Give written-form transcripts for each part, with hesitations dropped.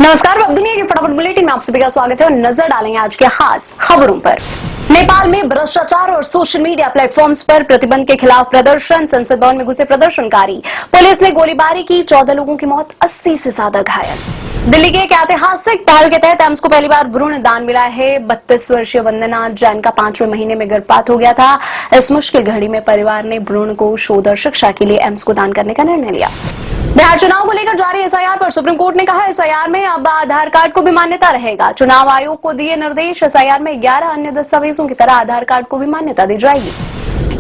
नमस्कार, अब दुनिया की फटाफट बुलेटिन में आप सभी का स्वागत है और नजर डालेंगे आज के खास खबरों पर। नेपाल में भ्रष्टाचार और सोशल मीडिया प्लेटफॉर्म्स पर प्रतिबंध के खिलाफ प्रदर्शन। संसद भवन में घुसे प्रदर्शनकारी, पुलिस ने गोलीबारी की, 14 लोगों की मौत, 80 से ज्यादा घायल। दिल्ली के एक ऐतिहासिक पहल के तहत एम्स को पहली बार भ्रूण दान मिला है। 32 वर्षीय वंदना जैन का 5वें महीने में गर्भपात हो गया था। इस मुश्किल घड़ी में परिवार ने भ्रूण को शोध और शिक्षा के लिए एम्स को दान करने का निर्णय लिया। बिहार चुनाव को लेकर जारी एसआईआर पर सुप्रीम कोर्ट ने कहा, एसआईआर में अब आधार कार्ड को भी मान्यता रहेगा। चुनाव आयोग को दिए निर्देश, एसआईआर में 11 अन्य दस्तावेजों की तरह आधार कार्ड को भी मान्यता दी जाएगी।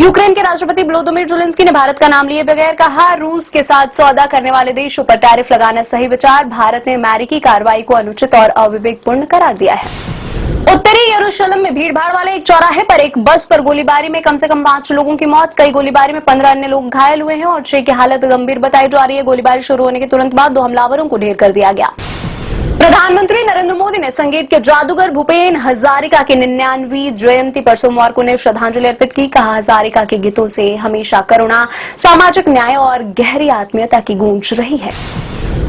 यूक्रेन के राष्ट्रपति वोलोदिमीर ज़ेलेंस्की ने भारत का नाम लिए बगैर कहा, रूस के साथ सौदा करने वाले देशों पर टैरिफ लगाना सही विचार। भारत ने अमेरिकी कार्रवाई को अनुचित और अविवेकपूर्ण करार दिया है। उत्तरी यरूशलेम में भीड़भाड़ वाले एक चौराहे पर एक बस पर गोलीबारी में कम से कम 5 लोगों की मौत, कई गोलीबारी में 15 अन्य लोग घायल हुए हैं और 6 की हालत गंभीर बताई जा रही है। गोलीबारी शुरू होने के तुरंत बाद 2 हमलावरों को ढेर कर दिया गया। प्रधानमंत्री नरेंद्र मोदी ने संगीत के जादूगर भूपेन हजारिका की 99वीं जयंती पर सोमवार को उन्हें श्रद्धांजलि अर्पित की। कहा, हजारिका के गीतों से हमेशा करुणा, सामाजिक न्याय और गहरी आत्मीयता की गूंज रही है।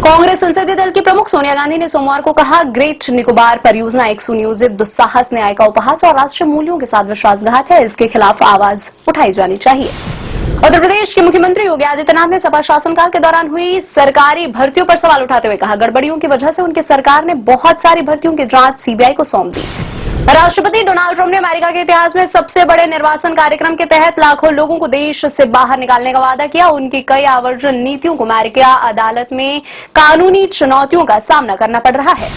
कांग्रेस संसदीय दल की प्रमुख सोनिया गांधी ने सोमवार को कहा, ग्रेट निकोबार परियोजना एक सुनियोजित दुस्साहस, न्याय का उपहास और राष्ट्रीय मूल्यों के साथ विश्वासघात है। इसके खिलाफ आवाज उठाई जानी चाहिए। उत्तर प्रदेश के मुख्यमंत्री योगी आदित्यनाथ ने सपा शासनकाल के दौरान हुई सरकारी भर्तियों पर सवाल उठाते हुए कहा, गड़बड़ियों की वजह से उनकी सरकार ने बहुत सारी भर्तियों की जांच सीबीआई को सौंप दी। राष्ट्रपति डोनाल्ड ट्रंप ने अमेरिका के इतिहास में सबसे बड़े निर्वासन कार्यक्रम के तहत लाखों लोगों को देश से बाहर निकालने का वादा किया। उनकी कई आवर्जन नीतियों को अमेरिका अदालत में कानूनी चुनौतियों का सामना करना पड़ रहा है।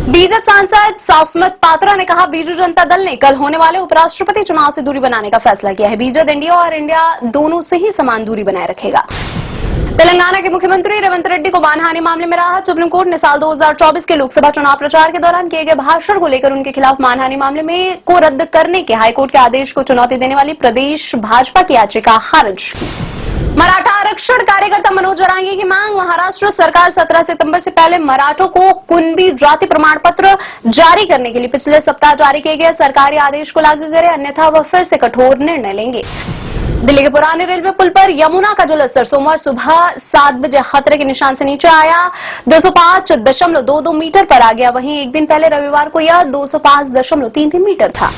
बीजेपी सांसद सासमत पात्रा ने कहा, बीजू जनता दल ने कल होने वाले उपराष्ट्रपति चुनाव से दूरी बनाने का फैसला किया है। बीजेपी इंडिया और इंडिया दोनों से ही समान दूरी बनाए रखेगा। तेलंगाना के मुख्यमंत्री रेवंत रेड्डी को मानहानि मामले में राहत। सुप्रीम कोर्ट ने साल 2024 के लोकसभा चुनाव प्रचार के दौरान किए गए भाषण को लेकर उनके खिलाफ मानहानि मामले में को रद्द करने के हाईकोर्ट के आदेश को चुनौती देने वाली प्रदेश भाजपा की याचिका खारिज की। मराठा आरक्षण कार्यकर्ता मनोज जरांगी की मांग, महाराष्ट्र सरकार 17 सितंबर से पहले मराठों को कुणबी जाति प्रमाण पत्र जारी करने के लिए पिछले सप्ताह जारी किए गए सरकारी आदेश को लागू करे, अन्यथा वह फिर से कठोर निर्णय लेंगे। दिल्ली के पुराने रेलवे पुल पर यमुना का जलस्तर सोमवार सुबह 7 बजे खतरे के निशान से नीचे आया, 205.22 मीटर पर आ गया। वहीं एक दिन पहले रविवार को यह 205.33 मीटर था।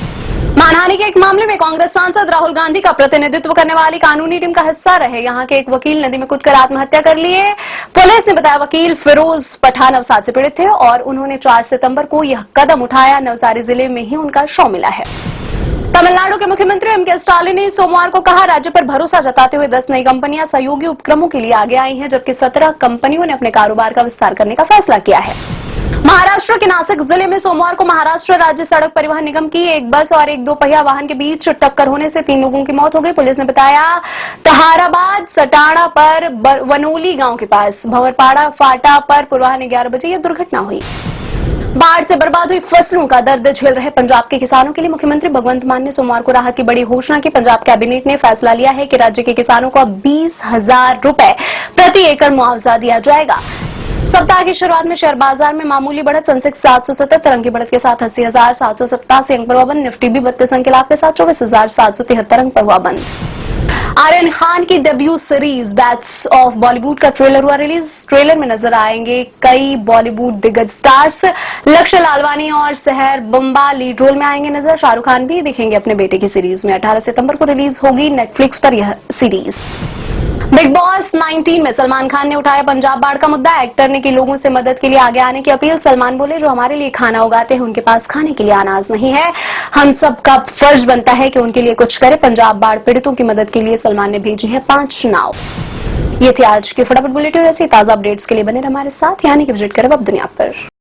मानहानि के एक मामले में कांग्रेस सांसद राहुल गांधी का प्रतिनिधित्व करने वाली कानूनी टीम का हिस्सा रहे यहां के एक वकील नदी में कूदकर आत्महत्या कर लिए। पुलिस ने बताया, वकील फिरोज पठान अवसाद से पीड़ित थे और उन्होंने 4 सितंबर को यह कदम उठाया। नवसारी जिले में ही उनका शव मिला है। तमिलनाडु के मुख्यमंत्री एमके स्टालिन ने सोमवार को कहा, राज्य पर भरोसा जताते हुए 10 नई कंपनियां सहयोगी उपक्रमों के लिए आगे आई हैं, जबकि 17 कंपनियों ने अपने कारोबार का विस्तार करने का फैसला किया है। महाराष्ट्र के नासिक जिले में सोमवार को महाराष्ट्र राज्य सड़क परिवहन निगम की एक बस और एक 2 पहिया वाहन के बीच टक्कर होने से 3 लोगों की मौत हो गई। पुलिस ने बताया, तहाराबाद सटाड़ा पर वनोली गांव के पास भंवरपाड़ा फाटा पर पूर्वाह्न 11 बजे यह दुर्घटना हुई। बाढ़ से बर्बाद हुई फसलों का दर्द झेल रहे पंजाब के किसानों के लिए मुख्यमंत्री भगवंत मान ने सोमवार को राहत की बड़ी घोषणा की। पंजाब कैबिनेट ने फैसला लिया है कि राज्य के किसानों को अब 20,000 रुपए प्रति एकड़ मुआवजा दिया जाएगा। सप्ताह की शुरुआत में शेयर बाजार में मामूली बढ़त, सेंसेक्स 777 अंक की बढ़त के साथ 80,787 अंक पर हुआ बंद। निफ्टी भी 32 अंक के लाभ के साथ 24,773 अंक पर हुआ बंद। आर्यन खान की debut series bats of Bollywood का ट्रेलर हुआ रिलीज। ट्रेलर में नजर आएंगे कई बॉलीवुड दिग्गज स्टार्स। लक्ष्य लालवानी और सहर बम्बा लीड रोल में आएंगे नजर। शाहरुख खान भी दिखेंगे अपने बेटे की सीरीज में। 18 सितंबर को रिलीज होगी नेटफ्लिक्स पर यह सीरीज। बिग बॉस 19 में सलमान खान ने उठाया पंजाब बाढ़ का मुद्दा। एक्टर ने की लोगों से मदद के लिए आगे आने की अपील। सलमान बोले, जो हमारे लिए खाना उगाते हैं उनके पास खाने के लिए अनाज नहीं है। हम सब का फर्ज बनता है कि उनके लिए कुछ करें। पंजाब बाढ़ पीड़ितों की मदद के लिए सलमान ने भेजी है 5 नाव। ये थी आज की फटाफट बुलेटिन। ऐसी ताजा अपडेट्स के लिए बने रहे हमारे साथ, यानी कि विजिट करें अब दुनिया पर।